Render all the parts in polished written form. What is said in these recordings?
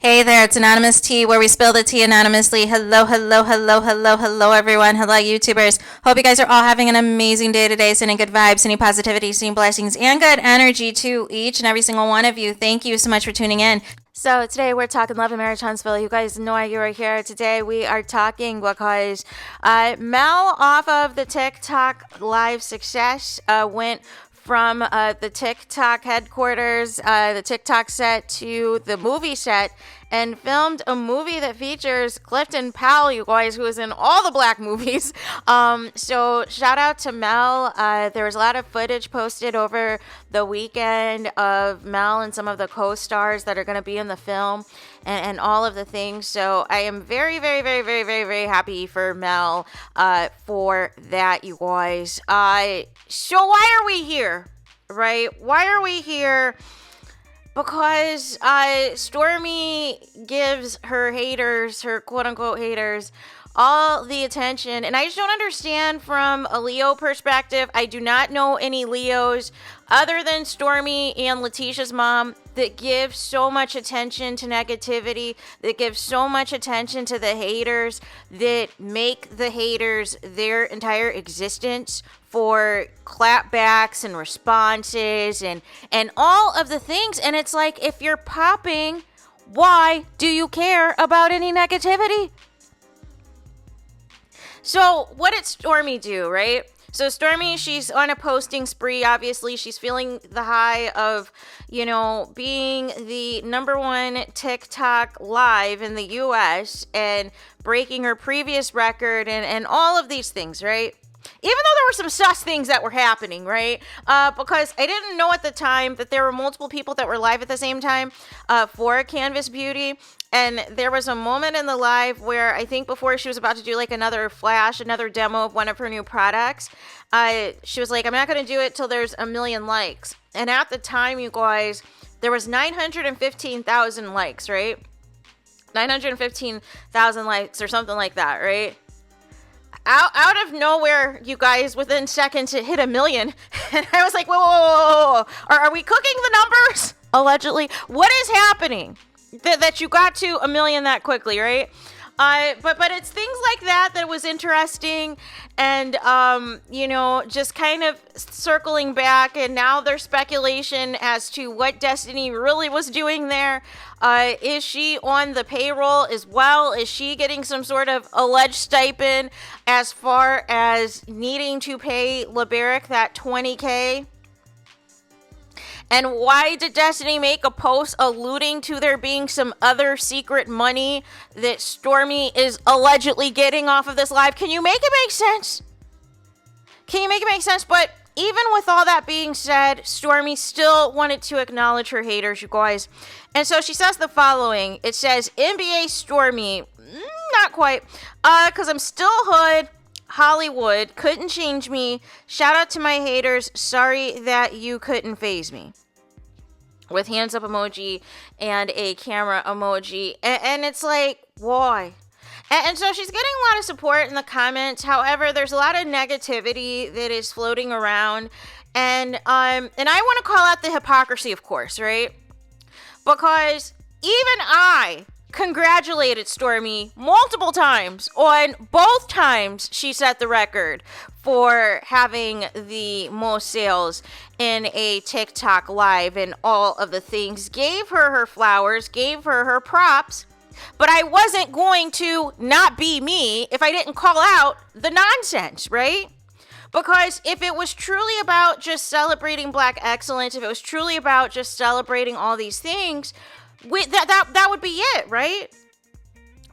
Hey there, it's Anonymous Tea, where we spill the tea anonymously. Hello, hello, hello, hello, hello, everyone. Hello, YouTubers. Hope you guys are all having an amazing day today, sending good vibes, sending positivity, sending blessings, and good energy to each and every single one of you. Thank you so much for tuning in. So today we're talking love and marriage, Huntsville. You guys know you are here. Today we are talking because Mel, off of the TikTok live success, went from the TikTok headquarters, the TikTok set, to the movie set, and filmed a movie that features Clifton Powell, you guys, who is in all the black movies. So shout out to Mel. There was a lot of footage posted over the weekend of Mel and some of the co-stars that are going to be in the film and all of the things. So I am very, very, very, very, very, very happy for Mel for that, you guys. So why are we here, right? Why are we here? Because Stormy gives her haters, her quote-unquote haters, all the attention. And I just don't understand from a Leo perspective. I do not know any Leos other than Stormy and Letitia's mom that give so much attention to negativity, that give so much attention to the haters, that make the haters their entire existence for clapbacks and responses and all of the things. And it's like, if you're popping, why do you care about any negativity? So what did Stormy do, right? So Stormy, she's on a posting spree. Obviously, she's feeling the high of, you know, being the #1 TikTok live in the US and breaking her previous record and all of these things, right? Even though there were some sus things that were happening, right? Because I didn't know at the time that there were multiple people that were live at the same time for Canvas Beauty. And there was a moment in the live where I think before she was about to do like another demo of one of her new products, she was like, I'm not going to do it till there's 1 million likes. And at the time, you guys, there was 915,000 likes, right? 915,000 likes or something like that, right? Out of nowhere, you guys, within seconds, it hit 1 million. And I was like, whoa. Are we cooking the numbers? Allegedly. What is happening that you got to 1 million that quickly, right? But it's things like that was interesting. And, you know, just kind of circling back. And now there's speculation as to what Destiny really was doing there. Is she on the payroll as well? Is she getting some sort of alleged stipend as far as needing to pay LeBaric that $20K? And why did Destiny make a post alluding to there being some other secret money that Stormy is allegedly getting off of this live? Can you make it make sense? But even with all that being said, Stormy still wanted to acknowledge her haters, you guys. And so she says the following. It says, NBA Stormy, not quite, because I'm still hood. Hollywood couldn't change me. Shout out to my haters. Sorry that you couldn't faze me. With hands up emoji and a camera emoji. And it's like, why? And so she's getting a lot of support in the comments. However, there's a lot of negativity that is floating around. And I want to call out the hypocrisy, of course, right? Because even I congratulated Stormy multiple times on both times she set the record for having the most sales in a TikTok live and all of the things. Gave her her flowers, gave her her props, but I wasn't going to not be me if I didn't call out the nonsense, right? Because if it was truly about just celebrating Black excellence, if it was truly about just celebrating all these things, that would be it, right?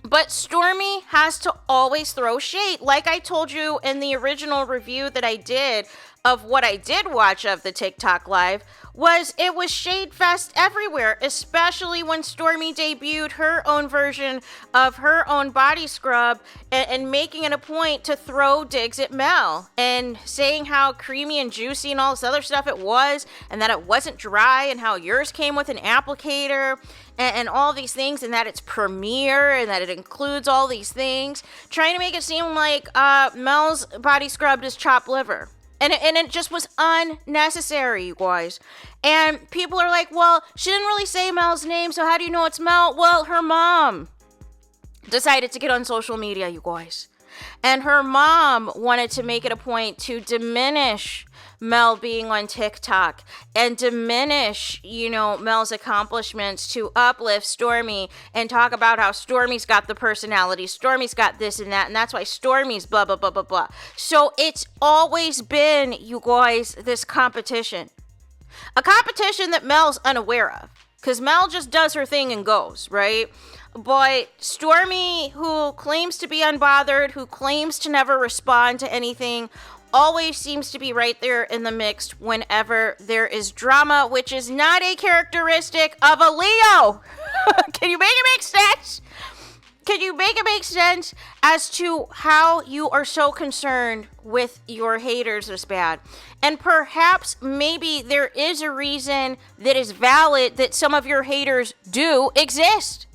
But Stormy has to always throw shade. Like I told you in the original review that I did of what I did watch of the TikTok live, it was shade fest everywhere, especially when Stormy debuted her own version of her own body scrub and making it a point to throw digs at Mel and saying how creamy and juicy and all this other stuff it was, and that it wasn't dry, and how yours came with an applicator and all these things, and that it's premier and that it includes all these things, trying to make it seem like Mel's body scrub is chopped liver. And it just was unnecessary, you guys. And people are like, well, she didn't really say Mel's name, so how do you know it's Mel? Well, her mom decided to get on social media, you guys. And her mom wanted to make it a point to diminish Mel being on TikTok and diminish, Mel's accomplishments, to uplift Stormy and talk about how Stormy's got the personality, Stormy's got this and that, and that's why Stormy's blah, blah, blah, blah, blah. So it's always been, you guys, this competition. A competition that Mel's unaware of, because Mel just does her thing and goes, right? But Stormy, who claims to be unbothered, who claims to never respond to anything, always seems to be right there in the mix whenever there is drama, which is not a characteristic of a Leo. Can you make it make sense? Can you make it make sense as to how you are so concerned with your haters this bad? And perhaps maybe there is a reason that is valid that some of your haters do exist.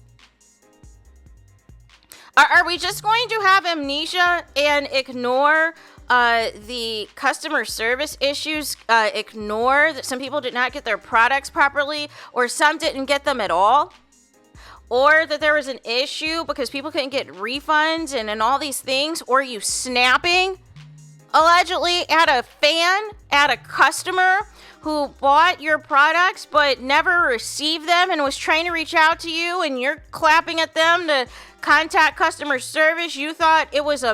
Are we just going to have amnesia and ignore the customer service issues, ignore that some people did not get their products properly, or some didn't get them at all, or that there was an issue because people couldn't get refunds and all these things, or you snapping allegedly at a fan, at a customer who bought your products but never received them and was trying to reach out to you, and you're clapping at them to contact customer service. You thought it was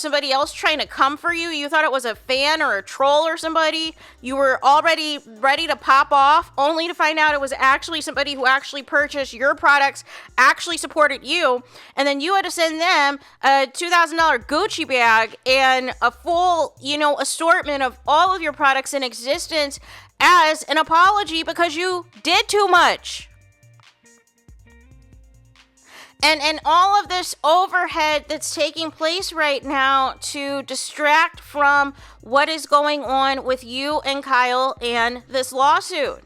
somebody else trying to come for you. You thought it was a fan or a troll or somebody. You were already ready to pop off, only to find out it was actually somebody who actually purchased your products, actually supported you, and then you had to send them a $2,000 Gucci bag and a full, assortment of all of your products in existence as an apology because you did too much. And all of this overhead that's taking place right now to distract from what is going on with you and Kyle and this lawsuit.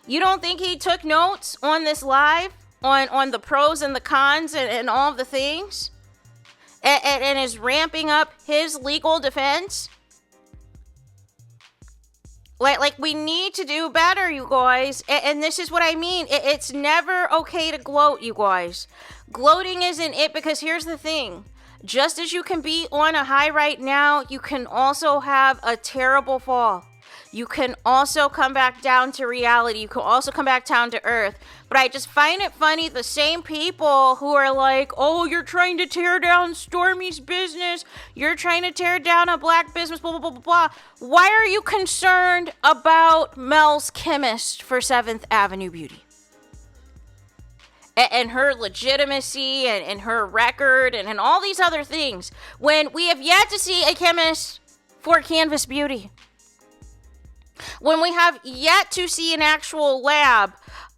You don't think he took notes on this live, on the pros and the cons and all of the things? And is ramping up his legal defense? Like we need to do better, you guys. And this is what I mean. It's never okay to gloat, you guys. Gloating isn't it, because here's the thing. Just as you can be on a high right now, you can also have a terrible fall. You can also come back down to reality. You can also come back down to earth. But I just find it funny, the same people who are like, oh, you're trying to tear down Stormy's business. You're trying to tear down a black business, blah, blah, blah, blah, blah. Why are you concerned about Mel's chemist for 7th Avenue Beauty? And her legitimacy and her record and all these other things, when we have yet to see a chemist for Canvas Beauty. When we have yet to see an actual lab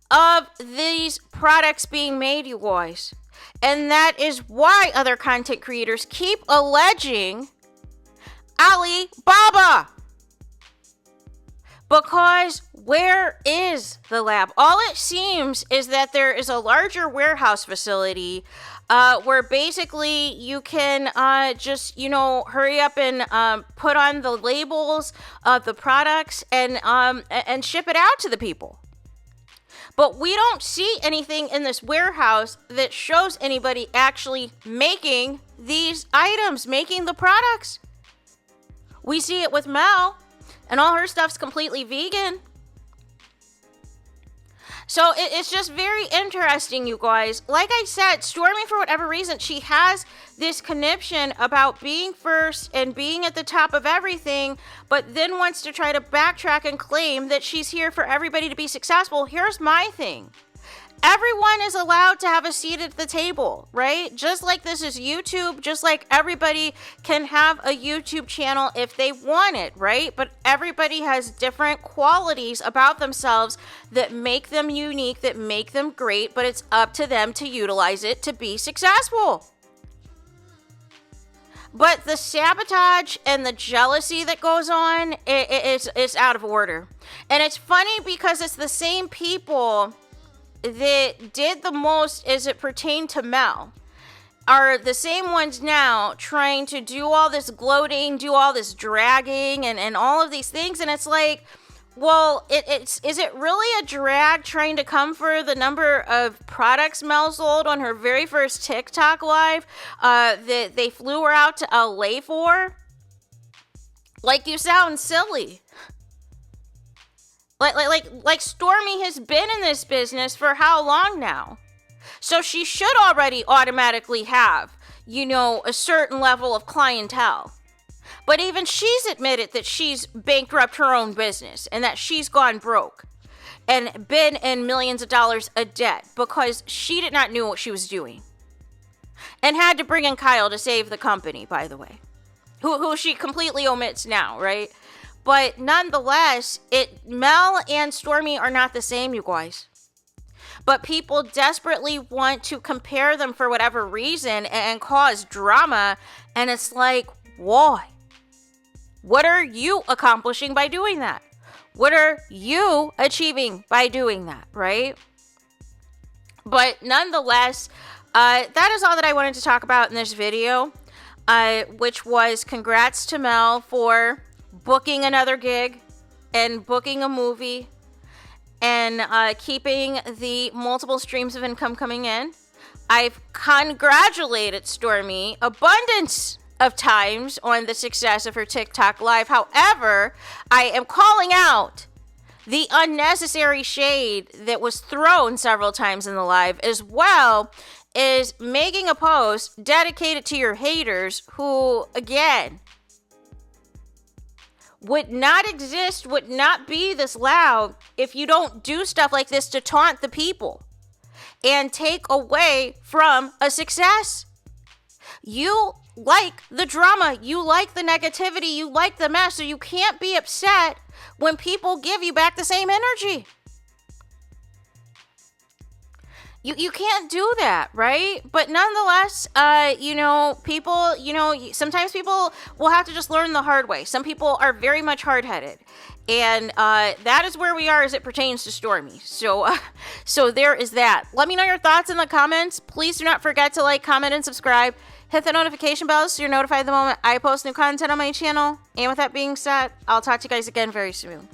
of these products being made, you guys. And that is why other content creators keep alleging Alibaba. Because where is the lab? All it seems is that there is a larger warehouse facility where basically you can just, hurry up and put on the labels of the products and ship it out to the people. But we don't see anything in this warehouse that shows anybody actually making these items, making the products. We see it with Mel, and all her stuff's completely vegan. So it's just very interesting, you guys. Like I said, Stormy, for whatever reason, she has this conniption about being first and being at the top of everything, but then wants to try to backtrack and claim that she's here for everybody to be successful. Here's my thing. Everyone is allowed to have a seat at the table, right? Just like this is YouTube, just like everybody can have a YouTube channel if they want it, right? But everybody has different qualities about themselves that make them unique, that make them great, but it's up to them to utilize it to be successful. But the sabotage and the jealousy that goes on, it's out of order. And it's funny because it's the same people that did the most as it pertained to Mel. are the same ones now trying to do all this gloating, do all this dragging, and all of these things. And it's like, well, is it really a drag trying to come for the number of products Mel sold on her very first TikTok live that they flew her out to LA for? Like, you sound silly. Like Stormy has been in this business for how long now? So she should already automatically have, you know, a certain level of clientele. But even she's admitted that she's bankrupt her own business and that she's gone broke and been in millions of dollars of debt because she did not know what she was doing. And had to bring in Kyle to save the company, by the way, who she completely omits now, right? But nonetheless, Mel and Stormy are not the same, you guys. But people desperately want to compare them for whatever reason and cause drama. And it's like, why? What are you accomplishing by doing that? What are you achieving by doing that, right? But nonetheless, that is all that I wanted to talk about in this video, which was congrats to Mel for booking another gig and booking a movie and keeping the multiple streams of income coming in. I've congratulated Stormy abundance of times on the success of her TikTok live. However, I am calling out the unnecessary shade that was thrown several times in the live, as well as making a post dedicated to your haters who, again, would not exist, would not be this loud if you don't do stuff like this to taunt the people and take away from a success. You like the drama, you like the negativity, you like the mess, so you can't be upset when people give you back the same energy. You can't do that, right? But nonetheless, people, sometimes people will have to just learn the hard way. Some people are very much hard-headed. And that is where we are as it pertains to Stormy. So there is that. Let me know your thoughts in the comments. Please do not forget to like, comment, and subscribe. Hit the notification bell so you're notified the moment I post new content on my channel. And with that being said, I'll talk to you guys again very soon.